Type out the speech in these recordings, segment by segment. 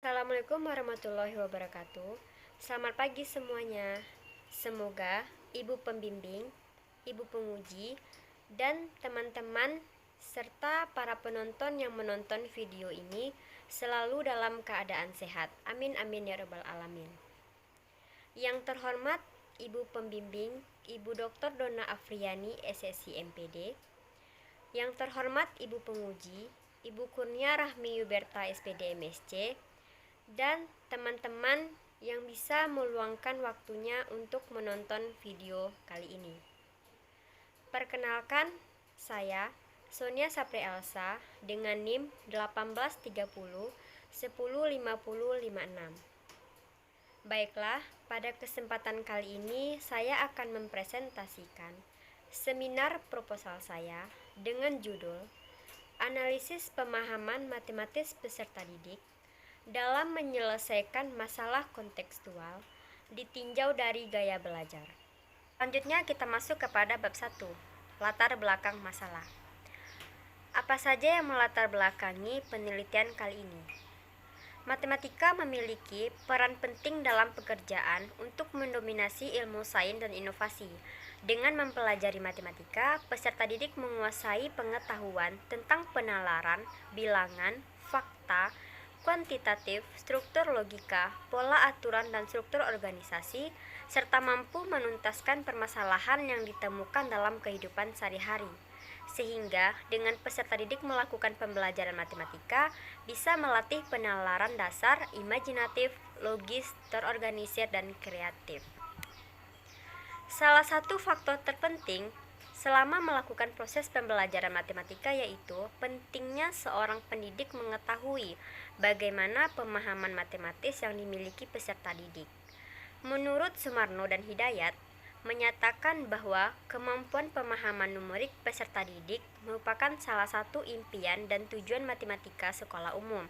Assalamualaikum warahmatullahi wabarakatuh. Selamat pagi semuanya. Semoga ibu pembimbing, ibu penguji, dan teman-teman serta para penonton yang menonton video ini selalu dalam keadaan sehat. Amin amin ya rabbal alamin. Yang terhormat ibu pembimbing, Ibu Dr. Donna Afriani, SSI MPD. Yang terhormat ibu penguji, Ibu Kurnia Rahmi Yuberta, SPD MSC, dan teman-teman yang bisa meluangkan waktunya untuk menonton video kali ini. Perkenalkan, saya Sonia Sapri Elsa dengan NIM 1830 105056. Baiklah, pada kesempatan kali ini saya akan mempresentasikan seminar proposal saya dengan judul Analisis Pemahaman Matematis Peserta Didik dalam menyelesaikan masalah kontekstual ditinjau dari gaya belajar. Selanjutnya kita masuk kepada bab 1, latar belakang masalah. Apa saja yang melatar belakangi penelitian kali ini? Matematika memiliki peran penting dalam pekerjaan untuk mendominasi ilmu sains dan inovasi. Dengan mempelajari matematika, peserta didik menguasai pengetahuan tentang penalaran, bilangan, fakta, kuantitatif, struktur logika, pola aturan dan struktur organisasi, serta mampu menuntaskan permasalahan yang ditemukan dalam kehidupan sehari-hari. Sehingga dengan peserta didik melakukan pembelajaran matematika bisa melatih penalaran dasar, imajinatif, logis, terorganisir, dan kreatif. Salah satu faktor terpenting selama melakukan proses pembelajaran matematika yaitu pentingnya seorang pendidik mengetahui bagaimana pemahaman matematis yang dimiliki peserta didik. Menurut Sumarno dan Hidayat, menyatakan bahwa kemampuan pemahaman numerik peserta didik merupakan salah satu impian dan tujuan matematika sekolah umum.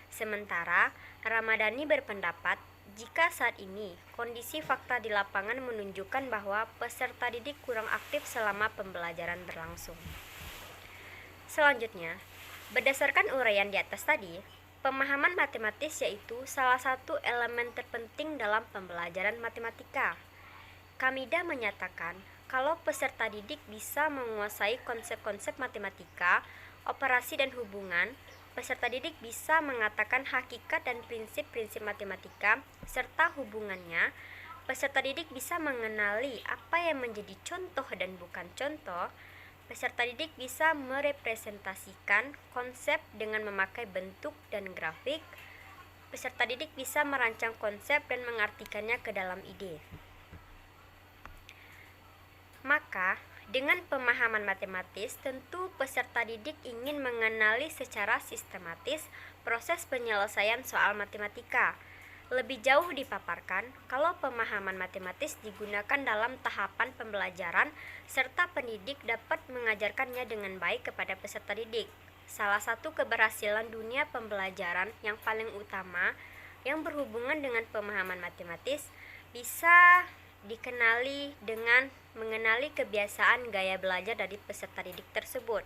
Sementara Ramadhani berpendapat jika saat ini kondisi fakta di lapangan menunjukkan bahwa peserta didik kurang aktif selama pembelajaran berlangsung. Selanjutnya, berdasarkan uraian di atas tadi, pemahaman matematis yaitu salah satu elemen terpenting dalam pembelajaran matematika. Kamida menyatakan kalau peserta didik bisa menguasai konsep-konsep matematika, operasi dan hubungan, peserta didik bisa mengatakan hakikat dan prinsip-prinsip matematika serta hubungannya. Peserta didik bisa mengenali apa yang menjadi contoh dan bukan contoh. Peserta didik bisa merepresentasikan konsep dengan memakai bentuk dan grafik. Peserta didik bisa merancang konsep dan mengartikannya ke dalam ide. Maka, dengan pemahaman matematis, tentu peserta didik ingin mengenali secara sistematis proses penyelesaian soal matematika. Lebih jauh dipaparkan, kalau pemahaman matematis digunakan dalam tahapan pembelajaran, serta pendidik dapat mengajarkannya dengan baik kepada peserta didik. Salah satu keberhasilan dunia pembelajaran yang paling utama yang berhubungan dengan pemahaman matematis bisa dikenali dengan mengenali kebiasaan gaya belajar dari peserta didik tersebut.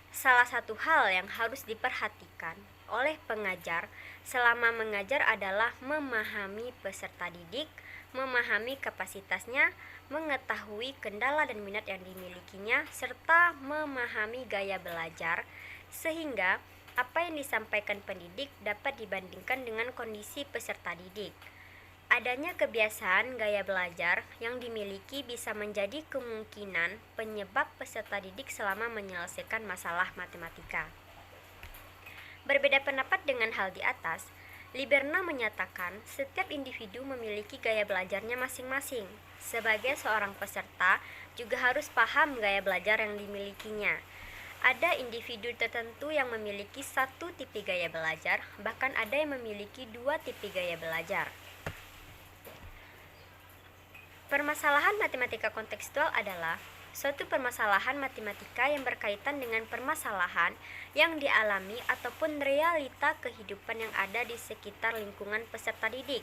Salah satu hal yang harus diperhatikan oleh pengajar selama mengajar adalah memahami peserta didik, memahami kapasitasnya, mengetahui kendala dan minat yang dimilikinya, serta memahami gaya belajar, sehingga apa yang disampaikan pendidik dapat dibandingkan dengan kondisi peserta didik. Adanya kebiasaan gaya belajar yang dimiliki bisa menjadi kemungkinan penyebab peserta didik selama menyelesaikan masalah matematika. Berbeda pendapat dengan hal di atas, Liberna menyatakan setiap individu memiliki gaya belajarnya masing-masing. Sebagai seorang peserta juga harus paham gaya belajar yang dimilikinya. Ada individu tertentu yang memiliki satu tipe gaya belajar, bahkan ada yang memiliki dua tipe gaya belajar. Permasalahan matematika kontekstual adalah suatu permasalahan matematika yang berkaitan dengan permasalahan yang dialami ataupun realita kehidupan yang ada di sekitar lingkungan peserta didik.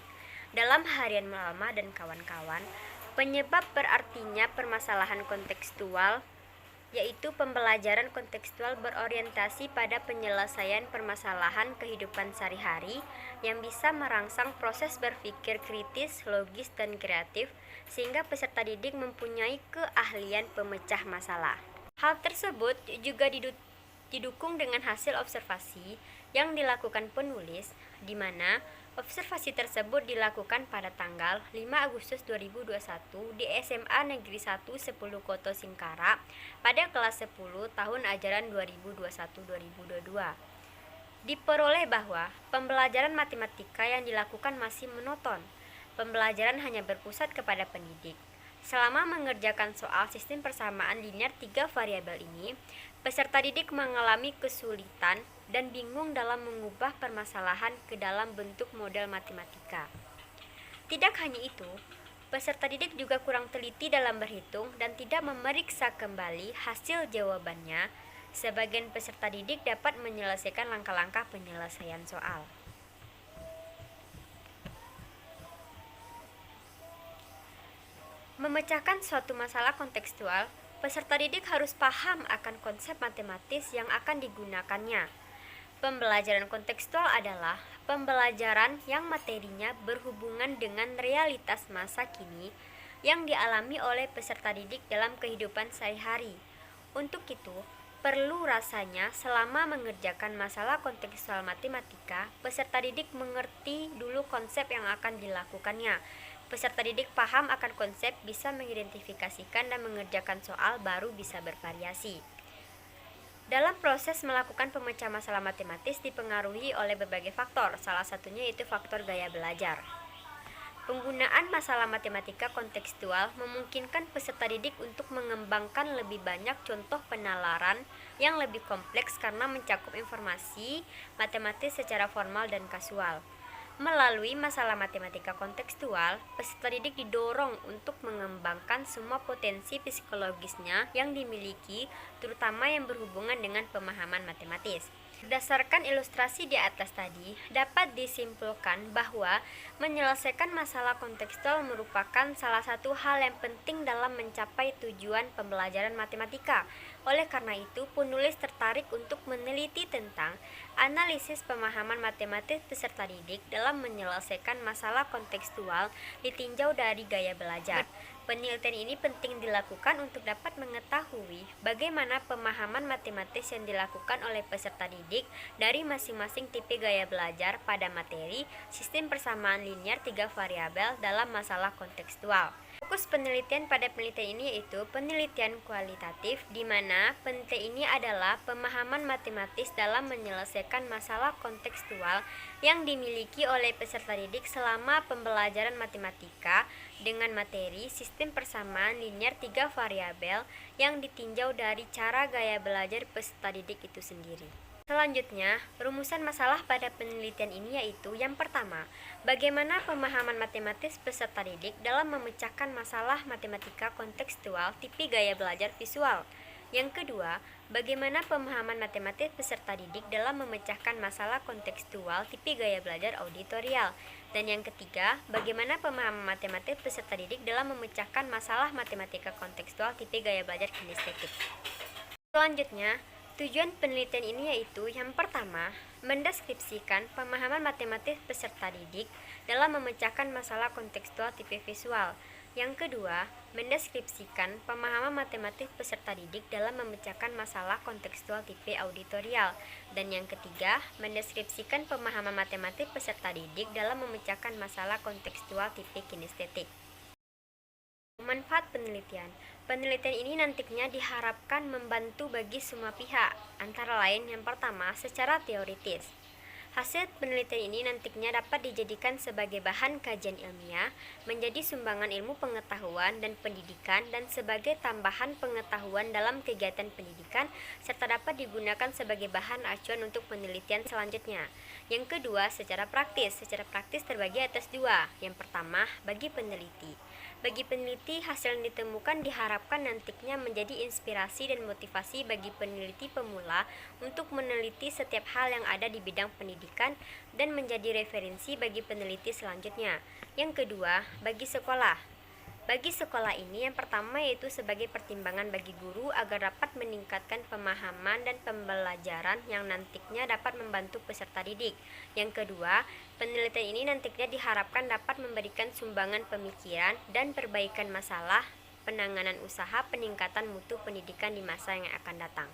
Dalam harian Malma dan kawan-kawan, penyebab berartinya permasalahan kontekstual yaitu pembelajaran kontekstual berorientasi pada penyelesaian permasalahan kehidupan sehari-hari yang bisa merangsang proses berpikir kritis, logis, dan kreatif, sehingga peserta didik mempunyai keahlian pemecah masalah. Hal tersebut juga didukung dengan hasil observasi yang dilakukan penulis, di mana observasi tersebut dilakukan pada tanggal 5 Agustus 2021 di SMA Negeri 1 10 Koto Singkara pada kelas 10 tahun ajaran 2021-2022. Diperoleh bahwa pembelajaran matematika yang dilakukan masih monoton. Pembelajaran hanya berpusat kepada pendidik. Selama mengerjakan soal sistem persamaan linear 3 variabel ini, peserta didik mengalami kesulitan dan bingung dalam mengubah permasalahan ke dalam bentuk model matematika. Tidak hanya itu, peserta didik juga kurang teliti dalam berhitung dan tidak memeriksa kembali hasil jawabannya. Sebagian peserta didik dapat menyelesaikan langkah-langkah penyelesaian soal. Memecahkan suatu masalah kontekstual, peserta didik harus paham akan konsep matematis yang akan digunakannya. Pembelajaran kontekstual adalah pembelajaran yang materinya berhubungan dengan realitas masa kini yang dialami oleh peserta didik dalam kehidupan sehari-hari. Untuk itu, perlu rasanya selama mengerjakan masalah kontekstual matematika, peserta didik mengerti dulu konsep yang akan dilakukannya. Peserta didik paham akan konsep, bisa mengidentifikasikan dan mengerjakan soal, baru bisa bervariasi. Dalam proses melakukan pemecah masalah matematis dipengaruhi oleh berbagai faktor, salah satunya yaitu faktor gaya belajar. Penggunaan masalah matematika kontekstual memungkinkan peserta didik untuk mengembangkan lebih banyak contoh penalaran yang lebih kompleks karena mencakup informasi matematis secara formal dan kasual. Melalui masalah matematika kontekstual, peserta didik didorong untuk mengembangkan semua potensi psikologisnya yang dimiliki, terutama yang berhubungan dengan pemahaman matematis. Berdasarkan ilustrasi di atas tadi, dapat disimpulkan bahwa menyelesaikan masalah kontekstual merupakan salah satu hal yang penting dalam mencapai tujuan pembelajaran matematika. Oleh karena itu, penulis tertarik untuk meneliti tentang analisis pemahaman matematis peserta didik dalam menyelesaikan masalah kontekstual ditinjau dari gaya belajar. Penelitian ini penting dilakukan untuk dapat mengetahui bagaimana pemahaman matematis yang dilakukan oleh peserta didik dari masing-masing tipe gaya belajar pada materi sistem persamaan linear 3 variabel dalam masalah kontekstual. Fokus penelitian pada penelitian ini yaitu penelitian kualitatif, di mana penelitian ini adalah pemahaman matematis dalam menyelesaikan masalah kontekstual yang dimiliki oleh peserta didik selama pembelajaran matematika dengan materi sistem persamaan linear 3 variabel yang ditinjau dari cara gaya belajar peserta didik itu sendiri. Selanjutnya, rumusan masalah pada penelitian ini yaitu yang pertama, bagaimana pemahaman matematis peserta didik dalam memecahkan masalah matematika kontekstual tipe gaya belajar visual. Yang kedua, bagaimana pemahaman matematis peserta didik dalam memecahkan masalah kontekstual tipe gaya belajar auditorial. Dan yang ketiga, bagaimana pemahaman matematis peserta didik dalam memecahkan masalah matematika kontekstual tipe gaya belajar kinestetik. Selanjutnya, tujuan penelitian ini yaitu yang pertama, mendeskripsikan pemahaman matematis peserta didik dalam memecahkan masalah kontekstual tipe visual. Yang kedua, mendeskripsikan pemahaman matematis peserta didik dalam memecahkan masalah kontekstual tipe auditorial. Dan yang ketiga, mendeskripsikan pemahaman matematis peserta didik dalam memecahkan masalah kontekstual tipe kinestetik. Manfaat penelitian. Penelitian ini nantinya diharapkan membantu bagi semua pihak, antara lain yang pertama secara teoritis. Hasil penelitian ini nantinya dapat dijadikan sebagai bahan kajian ilmiah, menjadi sumbangan ilmu pengetahuan dan pendidikan, dan sebagai tambahan pengetahuan dalam kegiatan pendidikan, serta dapat digunakan sebagai bahan acuan untuk penelitian selanjutnya. Yang kedua, secara praktis. Secara praktis terbagi atas dua. Yang pertama, bagi peneliti. Bagi peneliti, hasil yang ditemukan diharapkan nantinya menjadi inspirasi dan motivasi bagi peneliti pemula untuk meneliti setiap hal yang ada di bidang pendidikan dan menjadi referensi bagi peneliti selanjutnya. Yang kedua, bagi sekolah. Bagi sekolah ini, yang pertama yaitu sebagai pertimbangan bagi guru agar dapat meningkatkan pemahaman dan pembelajaran yang nantinya dapat membantu peserta didik. Yang kedua, penelitian ini nantinya diharapkan dapat memberikan sumbangan pemikiran dan perbaikan masalah penanganan usaha peningkatan mutu pendidikan di masa yang akan datang.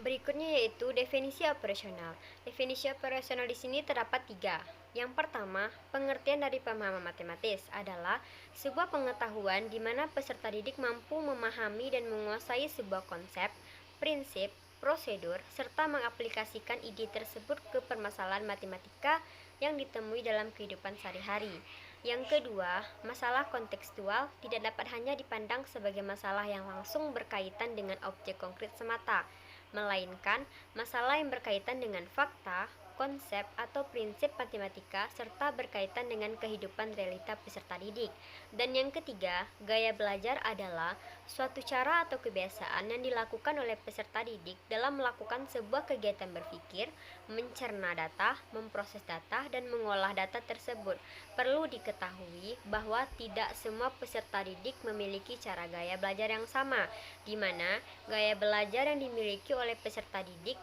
Berikutnya yaitu definisi operasional. Definisi operasional di sini terdapat 3. Yang pertama, pengertian dari pemahaman matematis adalah sebuah pengetahuan di mana peserta didik mampu memahami dan menguasai sebuah konsep, prinsip, prosedur, serta mengaplikasikan ide tersebut ke permasalahan matematika yang ditemui dalam kehidupan sehari-hari. Yang kedua, masalah kontekstual tidak dapat hanya dipandang sebagai masalah yang langsung berkaitan dengan objek konkret semata, melainkan masalah yang berkaitan dengan fakta, konsep, atau prinsip matematika serta berkaitan dengan kehidupan realita peserta didik. Dan yang ketiga, gaya belajar adalah suatu cara atau kebiasaan yang dilakukan oleh peserta didik dalam melakukan sebuah kegiatan berpikir, mencerna data, memproses data, dan mengolah data tersebut. Perlu diketahui bahwa tidak semua peserta didik memiliki cara gaya belajar yang sama, di mana gaya belajar yang dimiliki oleh peserta didik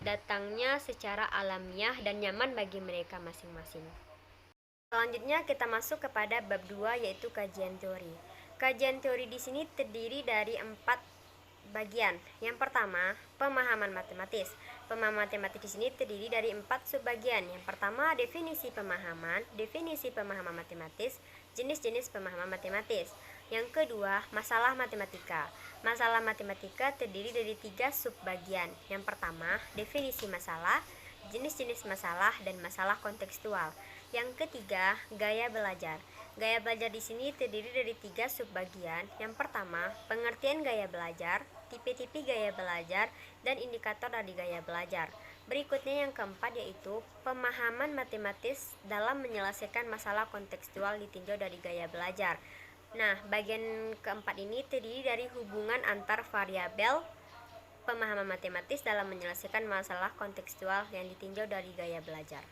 datangnya secara alamiah dan nyaman bagi mereka masing-masing. Selanjutnya kita masuk kepada bab 2 yaitu kajian teori. Kajian teori di sini terdiri dari 4 bagian. Yang pertama, pemahaman matematis. Pemahaman matematis di sini terdiri dari 4 subbagian. Yang pertama, definisi pemahaman matematis, jenis-jenis pemahaman matematis. Yang kedua, masalah matematika. Masalah matematika terdiri dari 3 subbagian. Yang pertama, definisi masalah, jenis-jenis masalah, dan masalah kontekstual. Yang ketiga, gaya belajar. Gaya belajar di sini terdiri dari 3 subbagian. Yang pertama, pengertian gaya belajar, tipe-tipe gaya belajar, dan indikator dari gaya belajar. Berikutnya yang keempat yaitu pemahaman matematis dalam menyelesaikan masalah kontekstual ditinjau dari gaya belajar. Nah, bagian keempat ini terdiri dari hubungan antar variabel pemahaman matematis dalam menyelesaikan masalah kontekstual yang ditinjau dari gaya belajar.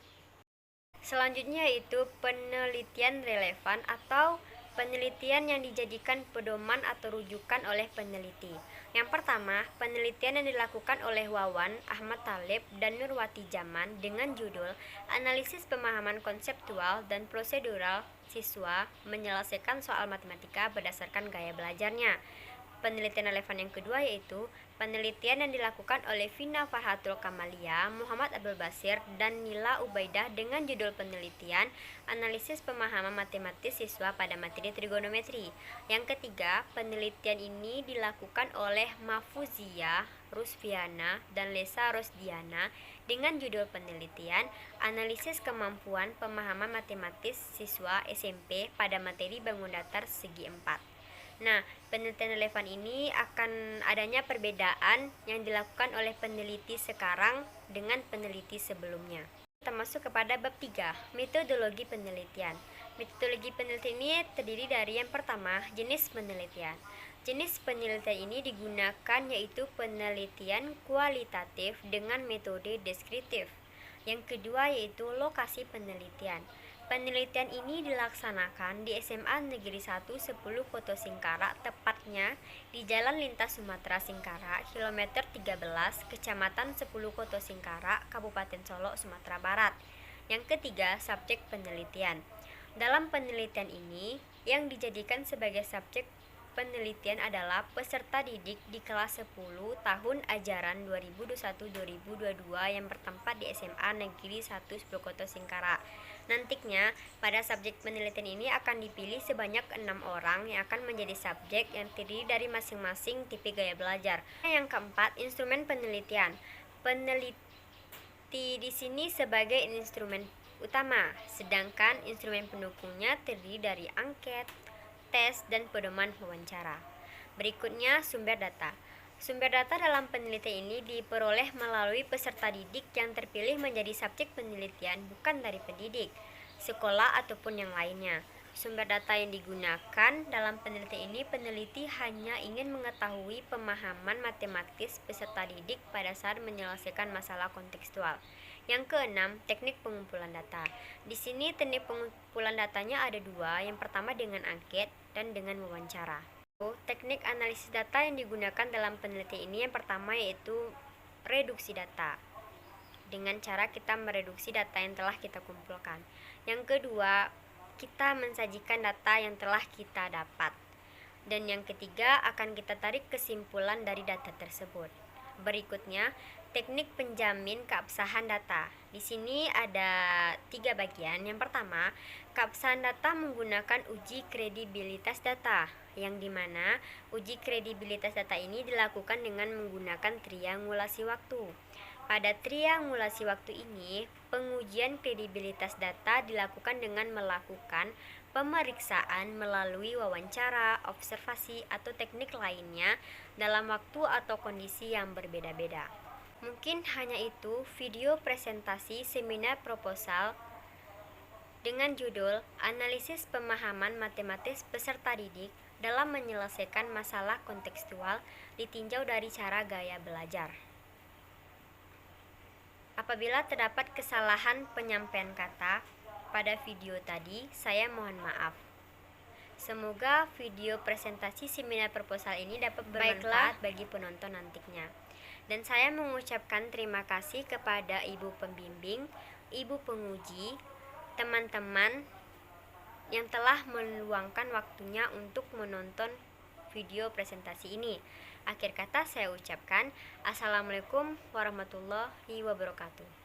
Selanjutnya yaitu penelitian relevan atau penelitian yang dijadikan pedoman atau rujukan oleh peneliti. Yang pertama, penelitian yang dilakukan oleh Wawan, Ahmad Talib, dan Nurwati Jaman dengan judul Analisis Pemahaman Konseptual dan Prosedural Siswa Menyelesaikan Soal Matematika Berdasarkan Gaya Belajarnya. Penelitian relevan yang kedua yaitu penelitian yang dilakukan oleh Vina Farhatul Kamalia, Muhammad Abdul Basir, dan Nila Ubaidah dengan judul penelitian Analisis Pemahaman Matematis Siswa pada Materi Trigonometri. Yang ketiga, penelitian ini dilakukan oleh Mahfuzia Rusfiana dan Lesa Rosdiana dengan judul penelitian Analisis Kemampuan Pemahaman Matematis Siswa SMP pada Materi Bangun Datar Segi 4. Nah, penelitian relevan ini akan adanya perbedaan yang dilakukan oleh peneliti sekarang dengan peneliti sebelumnya. Kita masuk kepada bab 3, metodologi penelitian. Metodologi penelitian ini terdiri dari yang pertama, jenis penelitian. Jenis penelitian ini digunakan yaitu penelitian kualitatif dengan metode deskriptif. Yang kedua yaitu lokasi penelitian. Penelitian ini dilaksanakan di SMA Negeri 1 10 Koto Singkara, tepatnya di Jalan Lintas Sumatera Singkara, kilometer 13, Kecamatan 10 Koto Singkara, Kabupaten Solok, Sumatera Barat. Yang ketiga, subjek penelitian. Dalam penelitian ini, yang dijadikan sebagai subjek penelitian adalah peserta didik di kelas 10 tahun ajaran 2021-2022 yang bertempat di SMA Negeri 1 10 Koto Singkara. Nantinya, pada subjek penelitian ini akan dipilih sebanyak 6 orang yang akan menjadi subjek yang terdiri dari masing-masing tipe gaya belajar. Yang keempat, instrumen penelitian. Peneliti di sini sebagai instrumen utama, sedangkan instrumen pendukungnya terdiri dari angket, tes, dan pedoman wawancara. Berikutnya, sumber data. Sumber data dalam penelitian ini diperoleh melalui peserta didik yang terpilih menjadi subjek penelitian, bukan dari pendidik, sekolah, ataupun yang lainnya. Sumber data yang digunakan dalam penelitian ini, peneliti hanya ingin mengetahui pemahaman matematis peserta didik pada saat menyelesaikan masalah kontekstual. Yang keenam, teknik pengumpulan data. Di sini teknik pengumpulan datanya ada dua, yang pertama dengan angket dan dengan wawancara. Teknik analisis data yang digunakan dalam penelitian ini yang pertama yaitu reduksi data. Dengan cara kita mereduksi data yang telah kita kumpulkan. Yang kedua, kita mensajikan data yang telah kita dapat. Dan yang ketiga, akan kita tarik kesimpulan dari data tersebut. Berikutnya, teknik penjamin keabsahan data. Di sini ada 3 bagian. Yang pertama, keabsahan data menggunakan uji kredibilitas data, yang dimana uji kredibilitas data ini dilakukan dengan menggunakan triangulasi waktu. Pada triangulasi waktu ini, pengujian kredibilitas data dilakukan dengan melakukan pemeriksaan melalui wawancara, observasi, atau teknik lainnya dalam waktu atau kondisi yang berbeda-beda. Mungkin hanya itu video presentasi seminar proposal dengan judul Analisis Pemahaman Matematis Peserta Didik dalam Menyelesaikan Masalah Kontekstual ditinjau dari cara gaya belajar. Apabila terdapat kesalahan penyampaian kata pada video tadi, saya mohon maaf. Semoga video presentasi seminar proposal ini dapat bermanfaat bagi penonton nantinya. Dan saya mengucapkan terima kasih kepada Ibu Pembimbing, Ibu Penguji, teman-teman yang telah meluangkan waktunya untuk menonton video presentasi ini. Akhir kata saya ucapkan Assalamualaikum warahmatullahi wabarakatuh.